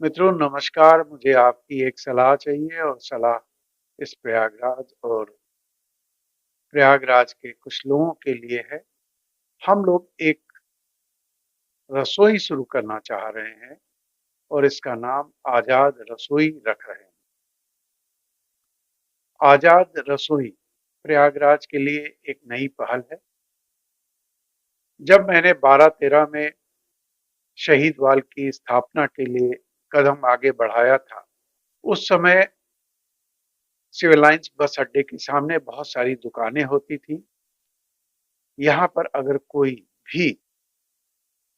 मित्रों नमस्कार, मुझे आपकी एक सलाह चाहिए और सलाह इस प्रयागराज के कुछ लोगों के लिए है। हम लोग एक रसोई शुरू करना चाह रहे हैं और इसका नाम आज़ाद रसोई रख रहे हैं। आज़ाद रसोई प्रयागराज के लिए एक नई पहल है। जब मैंने 12-13 में शहीद वाल की स्थापना के लिए कदम आगे बढ़ाया था, उस समय सिविल लाइन्स बस अड्डे के सामने बहुत सारी दुकानें होती थी। यहाँ पर अगर कोई भी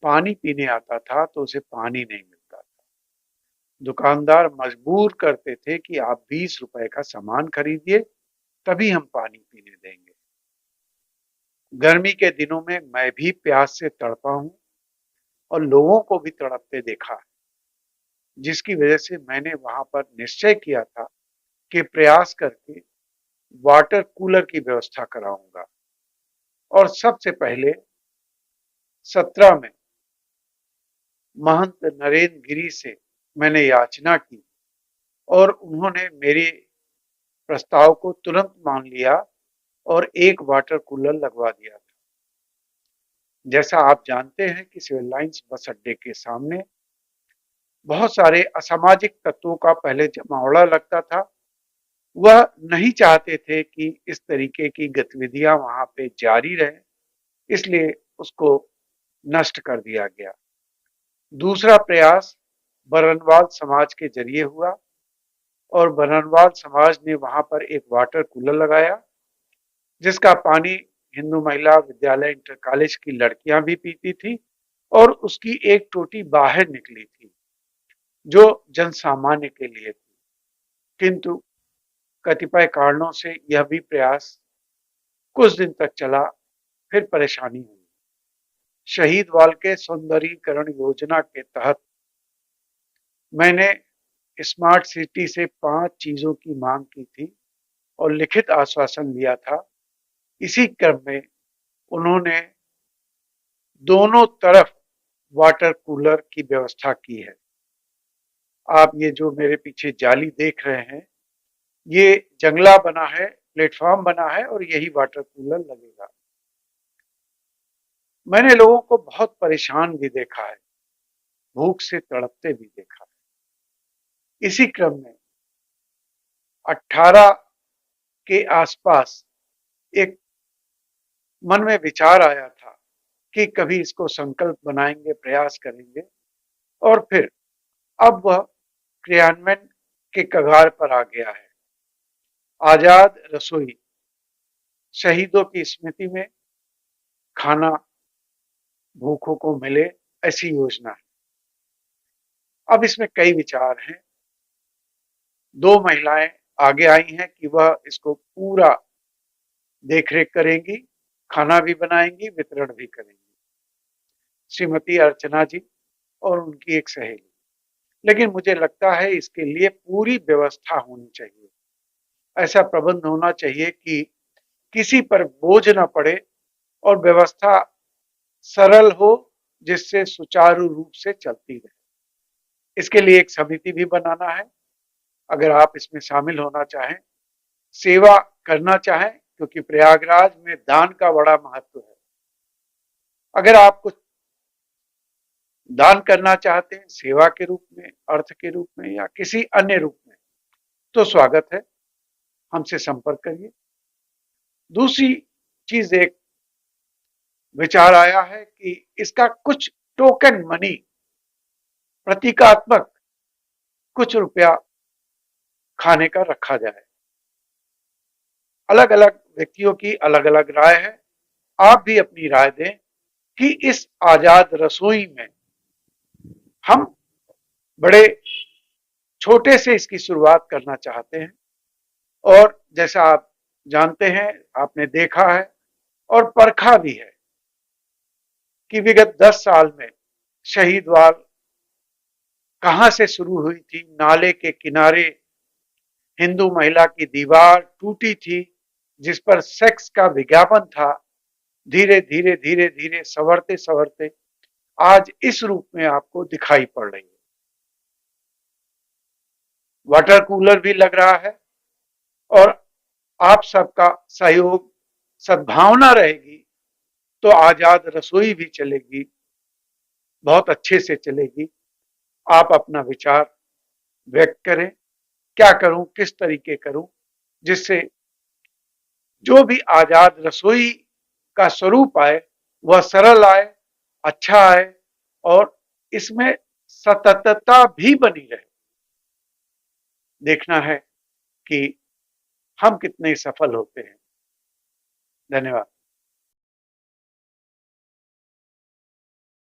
पानी पीने आता था तो उसे पानी नहीं मिलता था। दुकानदार मजबूर करते थे कि आप 20 रुपए का सामान खरीदिए, तभी हम पानी पीने देंगे। गर्मी के दिनों में मैं भी प्यास से तड़पा हूँ और लोगों को भी तड़पते देखा है, जिसकी वजह से मैंने वहां पर निश्चय किया था कि प्रयास करके वाटर कूलर की व्यवस्था कराऊंगा। और सबसे पहले 17 में महंत नरेंद्र गिरी से मैंने याचना की और उन्होंने मेरे प्रस्ताव को तुरंत मान लिया और एक वाटर कूलर लगवा दिया था। जैसा आप जानते हैं कि सिविल लाइन्स बस अड्डे के सामने बहुत सारे असामाजिक तत्वों का पहले जमावड़ा लगता था। वह नहीं चाहते थे कि इस तरीके की गतिविधियां वहां पे जारी रहें, इसलिए उसको नष्ट कर दिया गया। दूसरा प्रयास बरनवाल समाज के जरिए हुआ और बरनवाल समाज ने वहां पर एक वाटर कूलर लगाया, जिसका पानी हिंदू महिला विद्यालय इंटर कॉलेज की लड़कियां भी पीती थी और उसकी एक टोटी बाहर निकली थी जो जन सामान्य के लिए थी। किंतु कतिपय कारणों से यह भी प्रयास कुछ दिन तक चला, फिर परेशानी हुई। शहीद वाल के सौंदर्यीकरण योजना के तहत मैंने स्मार्ट सिटी से 5 चीजों की मांग की थी और लिखित आश्वासन लिया था। इसी क्रम में उन्होंने दोनों तरफ वाटर कूलर की व्यवस्था की है। आप ये जो मेरे पीछे जाली देख रहे हैं, ये जंगला बना है, प्लेटफॉर्म बना है और यही वाटर कूलर लगेगा। मैंने लोगों को बहुत परेशान भी देखा है, भूख से तड़पते भी देखा है। इसी क्रम में 18 के आसपास एक मन में विचार आया था कि कभी इसको संकल्प बनाएंगे, प्रयास करेंगे और फिर अब वह क्रियान्वयन के कगार पर आ गया है। आजाद रसोई शहीदों की स्मृति में खाना भूखों को मिले, ऐसी योजना है। अब इसमें कई विचार हैं। 2 महिलाएं आगे आई हैं कि वह इसको पूरा देखरेख करेंगी, खाना भी बनाएंगी, वितरण भी करेंगी। श्रीमती अर्चना जी और उनकी एक सहेली। लेकिन मुझे लगता है इसके लिए पूरी व्यवस्था होनी चाहिए। ऐसा प्रबंध होना चाहिए कि किसी पर बोझ न पड़े और व्यवस्था सरल हो, जिससे सुचारू रूप से चलती रहे। इसके लिए एक समिति भी बनाना है। अगर आप इसमें शामिल होना चाहें, सेवा करना चाहें, क्योंकि प्रयागराज में दान का बड़ा महत्व है। अगर आप कुछ दान करना चाहते हैं सेवा के रूप में, अर्थ के रूप में या किसी अन्य रूप में, तो स्वागत है, हमसे संपर्क करिए। दूसरी चीज एक विचार आया है कि इसका कुछ टोकन मनी, प्रतीकात्मक कुछ रुपया खाने का रखा जाए। अलग अलग व्यक्तियों की अलग अलग राय है। आप भी अपनी राय दें कि इस आजाद रसोई में हम बड़े छोटे से इसकी शुरुआत करना चाहते हैं और जैसा आप जानते हैं, आपने देखा है और परखा भी है कि विगत 10 साल में शहीद वाल कहां से शुरू हुई थी। नाले के किनारे हिंदू महिला की दीवार टूटी थी जिस पर सेक्स का विज्ञापन था। धीरे धीरे धीरे धीरे संवरते संवरते आज इस रूप में आपको दिखाई पड़ रही है। वाटर कूलर भी लग रहा है और आप सबका सहयोग, सद्भावना रहेगी तो आजाद रसोई भी चलेगी, बहुत अच्छे से चलेगी। आप अपना विचार व्यक्त करें, क्या करूं, किस तरीके करूं, जिससे जो भी आजाद रसोई का स्वरूप आए वह सरल आए, अच्छा आए और इसमें सततता भी बनी रहे। देखना है कि हम कितने सफल होते हैं। धन्यवाद।